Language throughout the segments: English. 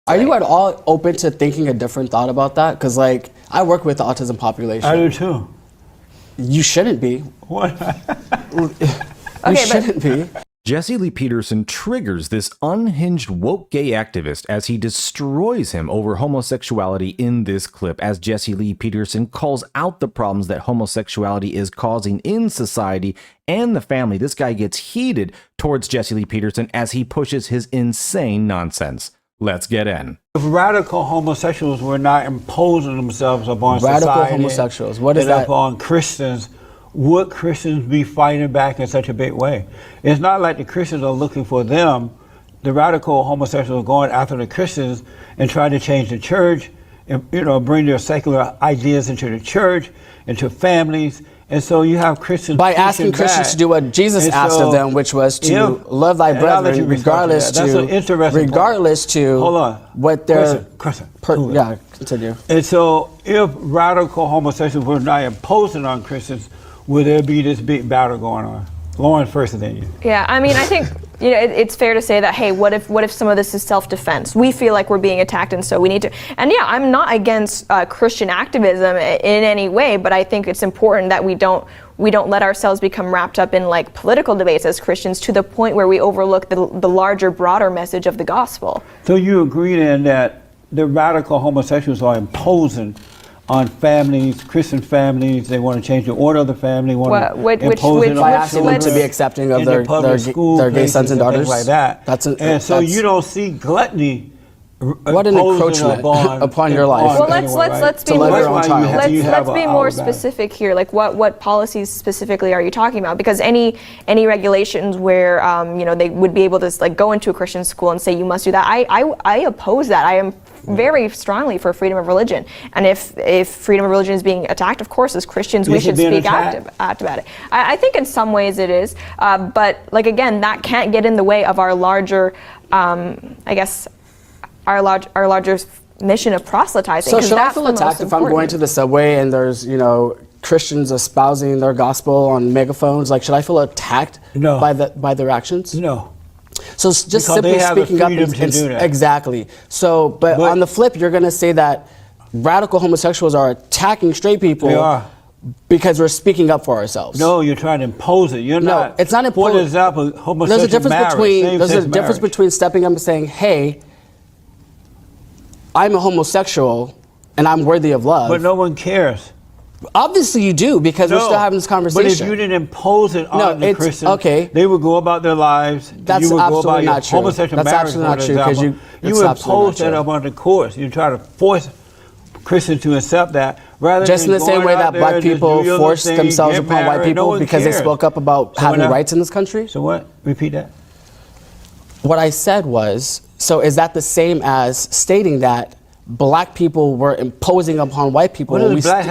Are you at all open to thinking a different thought about that? Because, like, I work with the autism population. I do too. You shouldn't be. What? You shouldn't be. Jesse Lee Peterson triggers this unhinged woke gay activist as he destroys him over homosexuality in this clip, as Jesse Lee Peterson calls out the problems that homosexuality is causing in society and the family. This guy gets heated towards Jesse Lee Peterson as he pushes his insane nonsense. Let's get in. If radical homosexuals were not imposing themselves upon Radical society, homosexuals, what is that? Upon Christians, would Christians be fighting back in such a big way? It's not like the Christians are looking for them. The radical homosexuals are going after the Christians and trying to change the church and, you know, bring their secular ideas into the church, into families. And so you have Christians by asking Christians to do what Jesus asked of them, which was to love thy brethren, regardless to hold on, what their yeah, continue. And so, if radical homosexuals were not imposing on Christians, would there be this big battle going on? Lauren, first than you. Yeah, I mean, I think it's fair to say that, hey, what if some of this is self-defense? We feel like we're being attacked, and so we need to. And yeah, I'm not against Christian activism in any way, but I think it's important that we don't let ourselves become wrapped up in like political debates as Christians to the point where we overlook the larger, broader message of the gospel. So you agree then that the radical homosexuals are imposing on families, Christian families? They want to change the order of the family. By asking them to be accepting of their gay sons and daughters, like that. So you don't see gluttony. What an encroachment upon your life. Well, let's be more specific here. Like, what policies specifically are you talking about? Because any regulations where they would be able to like go into a Christian school and say you must do that, I oppose that. I am very strongly for freedom of religion, and if freedom of religion is being attacked, of course, as Christians, we should speak out about it. I think in some ways it is, but like again, that can't get in the way of our larger, our larger mission of proselytizing. So should I feel attacked if I'm going to the subway and there's Christians espousing their gospel on megaphones? Like, should I feel attacked by their actions? No. So just simply speaking up, exactly. So, but on the flip, you're going to say that radical homosexuals are attacking straight people. They are. Because we're speaking up for ourselves. No, you're trying to impose it. You're not. No, it's not imposing. For example, homosexual marriage. There's a difference between stepping up and saying, "Hey, I'm a homosexual and I'm worthy of love." But no one cares. Obviously you do, because we're still having this conversation. But if you didn't impose it on the Christians, they would go about their lives. That's absolutely not true. Homosexual That's absolutely not true, because you impose that upon the courts. You try to force Christians to accept that, rather just than in the same way that black people force themselves upon white people because they spoke up about having rights in this country. So what? Repeat that. What I said was, so is that the same as stating that black people were imposing upon white people when we set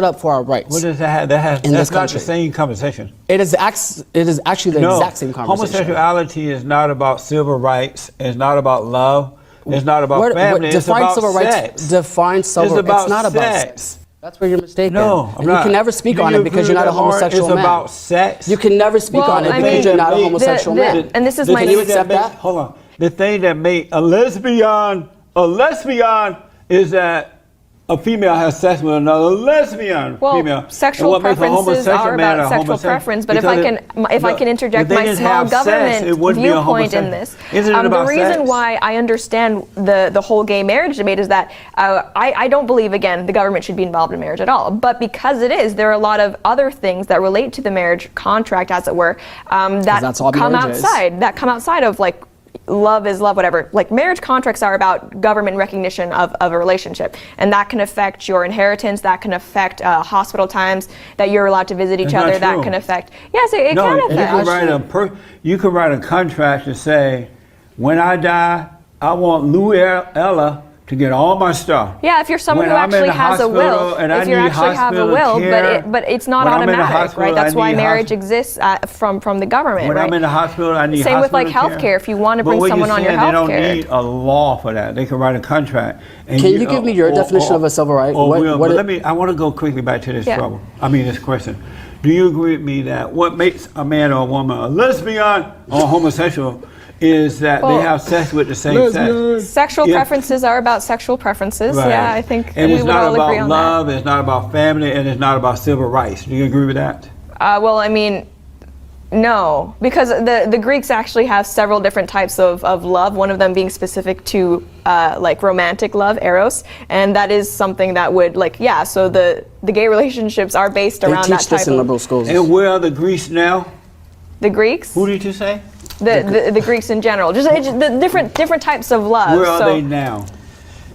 up for our rights? What does that have? That's not the same conversation. It is actually the exact same conversation. Homosexuality is not about civil rights. It's not about love. It's not about family. It's about sex. Define civil rights. It's not about sex. That's where you're mistaken. No, and you can never speak on it because you're not a homosexual man. It's about sex. You can never speak on it because you're not a homosexual man. And this is my. Can you accept that? Hold on. The thing that made a lesbian is that a female has sex with another lesbian female. Sexual preferences are about sexual preference, but if I can interject my small government viewpoint in this, the reason why I understand the whole gay marriage debate is that I don't believe, again, the government should be involved in marriage at all. But because it is, there are a lot of other things that relate to the marriage contract, as it were, that come outside of like love is love, whatever. Like, marriage contracts are about government recognition of a relationship, and that can affect your inheritance, that can affect hospital times that you're allowed to visit each other, that can affect, yes, it can affect. You can write a contract to say, when I die, I want Lou Ella to get all my stuff. Yeah, if you're someone who actually has a will, if you actually have a will, but it's not automatic, right? That's why marriage exists from the government, right? When I'm in the hospital, I need same with like healthcare. If you want to bring someone on your healthcare, they don't need a law for that. They can write a contract. Can you give me your definition of a civil right? I want to go quickly back to this this question. Do you agree with me that what makes a man or a woman a lesbian or homosexual is that they have sex with the same sex. Sexual preferences are about sexual preferences. Right. Yeah, I think and we it's would not all about agree on love, that. it's not about family, and it's not about civil rights. Do you agree with that? Well, I mean, no, because the Greeks actually have several different types of love, one of them being specific to like romantic love, eros, and that is something that would so the gay relationships are based around that type of... They teach this in liberal schools. And where are the Greeks now? The Greeks? Who did you say? The Greeks in general, just the different types of love. Where are they now?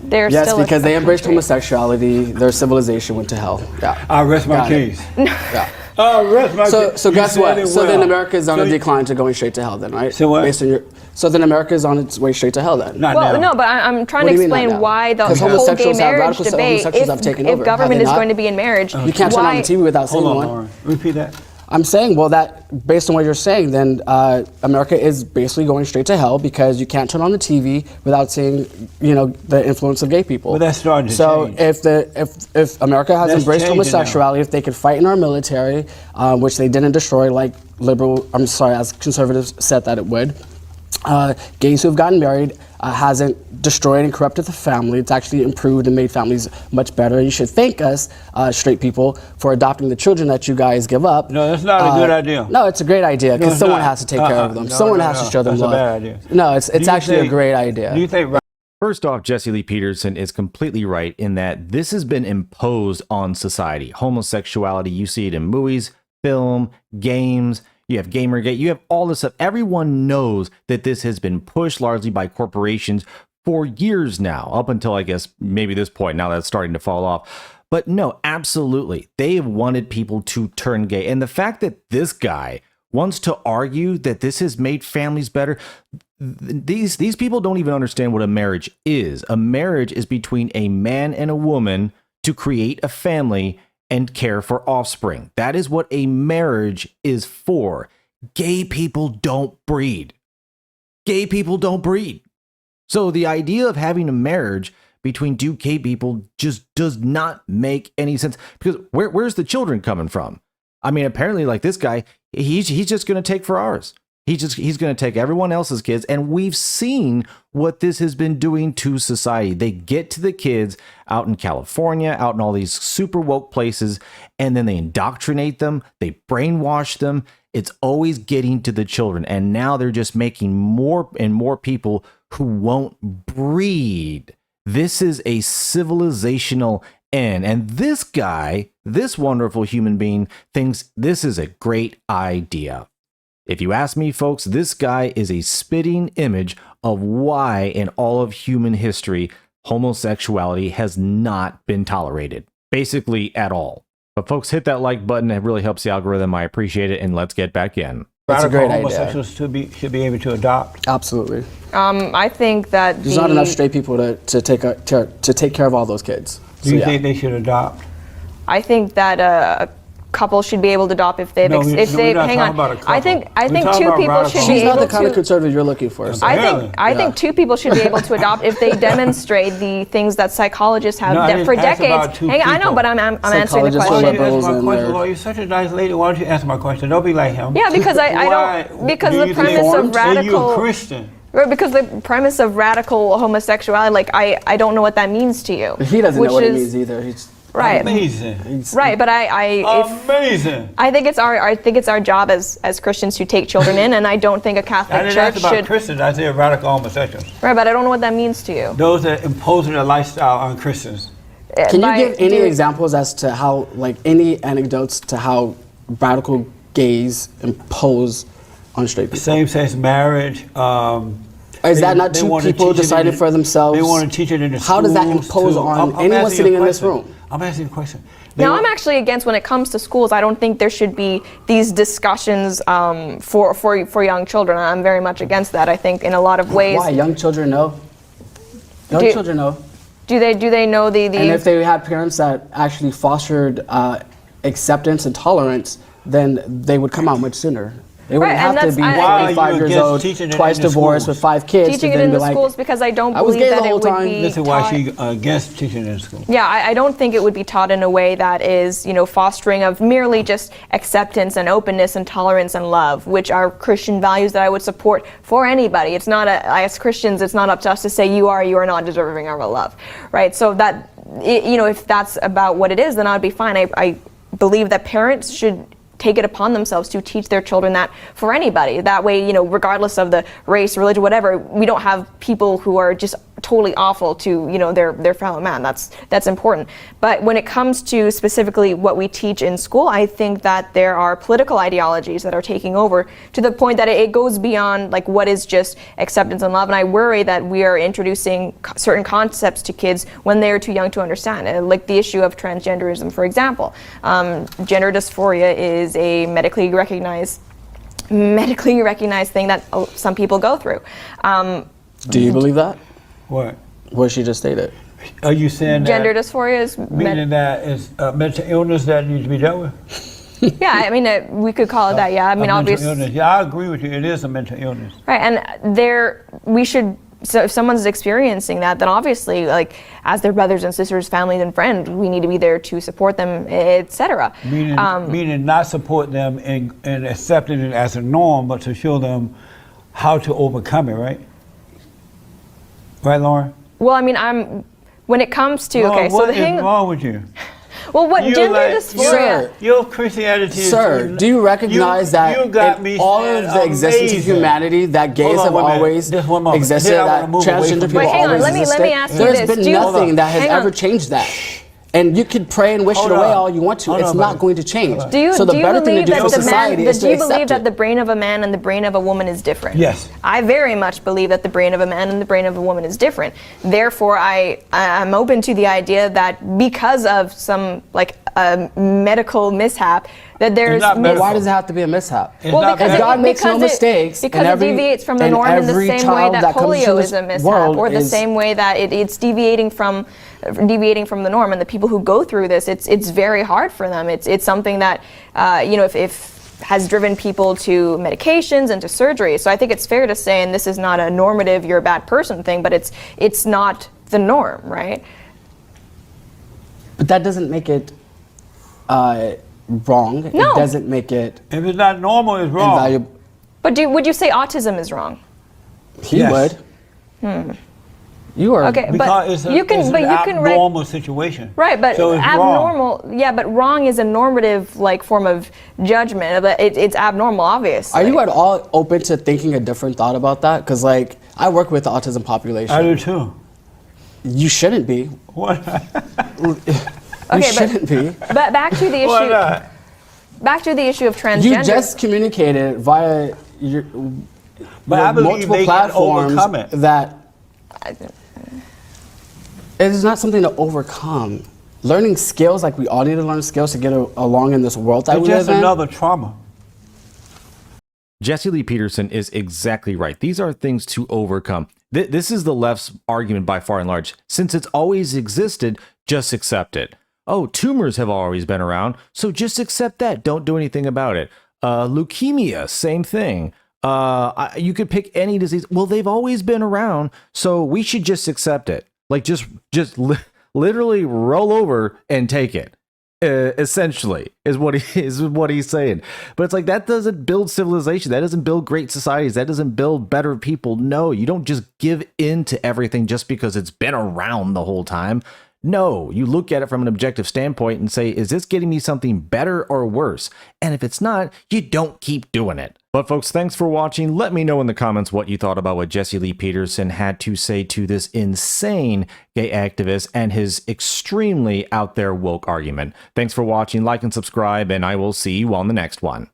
They're yes, still because they embraced homosexuality, their civilization went to hell. Yeah. I rest my case. Yeah. So guess what? So then America is on a decline to going straight to hell then, right? So what? So then America is on its way straight to hell then. Not now. No, but I'm trying to explain why the whole gay marriage debate, if government is going to be in marriage, you can't turn on the TV without seeing one. Lauren. Repeat that. I'm saying, well, that based on what you're saying, then America is basically going straight to hell because you can't turn on the TV without seeing, the influence of gay people. But that's starting to change. If America has embraced homosexuality, if they could fight in our military, which they didn't destroy, like as conservatives said that it would, gays who have gotten married hasn't destroyed and corrupted the family. It's actually improved and made families much better. You should thank us, straight people, for adopting the children that you guys give up. No, that's not a good idea. No, it's a great idea because someone has to take care of them. Someone has to show them love. That's a bad idea. No, it's actually a great idea. Do you think? First off, Jesse Lee Peterson is completely right in that this has been imposed on society. Homosexuality, you see it in movies, film, games. You have Gamergate, you have all this stuff. Everyone knows that this has been pushed largely by corporations for years now, up until, I guess, maybe this point, now that it's starting to fall off. But no, absolutely. They have wanted people to turn gay. And the fact that this guy wants to argue that this has made families better, these people don't even understand what a marriage is. A marriage is between a man and a woman to create a family and care for offspring. That is what a marriage is for. Gay people don't breed. Gay people don't breed. So the idea of having a marriage between two gay people just does not make any sense, because where's the children coming from? I mean, apparently, like this guy, he's just going to take for ours. He's going to take everyone else's kids, and we've seen what this has been doing to society. They get to the kids out in California, out in all these super woke places, and then they indoctrinate them, they brainwash them. It's always getting to the children, and now they're just making more and more people who won't breed. This is a civilizational end, and this guy, this wonderful human being, thinks this is a great idea. If you ask me, folks, this guy is a spitting image of why in all of human history, homosexuality has not been tolerated, basically at all. But folks, hit that like button. It really helps the algorithm. I appreciate it. And let's get back in. That's a great idea. Homosexuals should be able to adopt. Absolutely. I think that there's not enough straight people to take care of all those kids. Do you think they should adopt? I think that couples should be able to adopt if they've hang on. I think two people should be able to. She's not the kind of conservative you're looking for. So. I think two people should be able to adopt if they demonstrate the things that psychologists have for decades. Hang on, I know, but I'm answering the question. Well, you're such a nice lady. Why don't you answer my question? Don't be like him. Yeah, because I don't. Because the premise of radical. You're a Christian. Right, because the premise of radical homosexuality, like I don't know what that means to you. He doesn't know what it means either. Right. Amazing. Right, but amazing. I think it's our job as Christians to take children in, and I don't think a Catholic church should. I didn't ask about Christians. I said radical homosexuals. Right, but I don't know what that means to you. Those that impose their lifestyle on Christians. Can you give any examples as to how, like, any anecdotes to how radical gays impose on straight people? Same-sex marriage. Is that not two people deciding for themselves? They want to teach it in the schools. How does that impose on anyone sitting in this room? I'm asking you a question. Now, I'm actually against when it comes to schools. I don't think there should be these discussions for young children. I'm very much against that. I think in a lot of ways. Why? Young children know. Young children know. Do they know the? And if they had parents that actually fostered acceptance and tolerance, then they would come out much sooner. They wouldn't have to be 25 years old, twice divorced with 5 kids. Teaching it in the schools because I don't believe that it would be This is why she against teaching in school. Yeah, I don't think it would be taught in a way that is, fostering of merely just acceptance and openness and tolerance and love, which are Christian values that I would support for anybody. It's not, as Christians, it's not up to us to say you are not deserving of our love, right? So that, if that's about what it is, then I'd be fine. I believe that parents should take it upon themselves to teach their children that for anybody. That way, regardless of the race, religion, whatever, we don't have people who are just totally awful to, their fellow man. That's important. But when it comes to specifically what we teach in school, I think that there are political ideologies that are taking over to the point that it goes beyond like what is just acceptance and love. And I worry that we are introducing certain concepts to kids when they are too young to understand. Like the issue of transgenderism, for example. Gender dysphoria is a medically recognized thing that some people go through. Do you believe that? What? What she just stated. Are you saying gender dysphoria is meaning that is a mental illness that needs to be dealt with? Yeah, I mean, we could call it that. Yeah, I mean, obviously. Yeah, I agree with you. It is a mental illness. Right, and we should. So if someone's experiencing that, then obviously, like as their brothers and sisters, families and friends, we need to be there to support them, etc. Meaning not support them and accepting it as a norm, but to show them how to overcome it, right? Right, Lauren? Well, I mean, when it comes to Lauren, what is wrong with you? Well, what gender dysphoria? Your Christianity is... Sir, do you recognize that in all of the existence of humanity that gays have always existed, that transgender people always existed? Let me ask you There's this. been nothing that has ever changed that. And you could pray and wish it away all you want to. It's not going to change. So the better thing to do for society is to accept it. Do you believe that the brain of a man and the brain of a woman is different? Yes. I very much believe that the brain of a man and the brain of a woman is different. Therefore, I'm open to the idea that because of some medical mishap, that there's... Why does it have to be a mishap? Because God makes no mistakes. Because it deviates from the norm in the same way that polio is a mishap, or the same way that it's deviating from the norm. And the people who go through this, it's very hard for them. It's something that if has driven people to medications and to surgery. So I think it's fair to say, and this is not a normative you're a bad person thing, but it's not the norm, right? But that doesn't make it wrong. No. It doesn't make it... If it's not normal, it's wrong. Invaluable. But would you say autism is wrong? He would. You are... Okay, because it's an abnormal situation. Right, but so abnormal... Wrong. Yeah, but wrong is a normative form of judgment. It's abnormal, obviously. Are you at all open to thinking a different thought about that? Because, I work with the autism population. I do, too. You shouldn't be. What? You shouldn't be. But back to the issue. Why not? Back to the issue of transgender. You just communicated via your multiple platforms that it is not something to overcome. Learning skills, we all need to learn skills to get along in this world that we live in. It's just another trauma. Jesse Lee Peterson is exactly right. These are things to overcome. This is the left's argument by far and large. Since it's always existed, just accept it. Oh, tumors have always been around, so just accept that. Don't do anything about it. Leukemia, same thing. You could pick any disease. Well, they've always been around, so we should just accept it. Literally roll over and take it. Essentially is what he's saying. But it's that doesn't build civilization. That doesn't build great societies. That doesn't build better people. No, you don't just give in to everything just because it's been around the whole time. No, you look at it from an objective standpoint and say, is this getting me something better or worse? And if it's not, you don't keep doing it. But folks, thanks for watching. Let me know in the comments what you thought about what Jesse Lee Peterson had to say to this insane gay activist and his extremely out there woke argument. Thanks for watching, like and subscribe, and I will see you on the next one.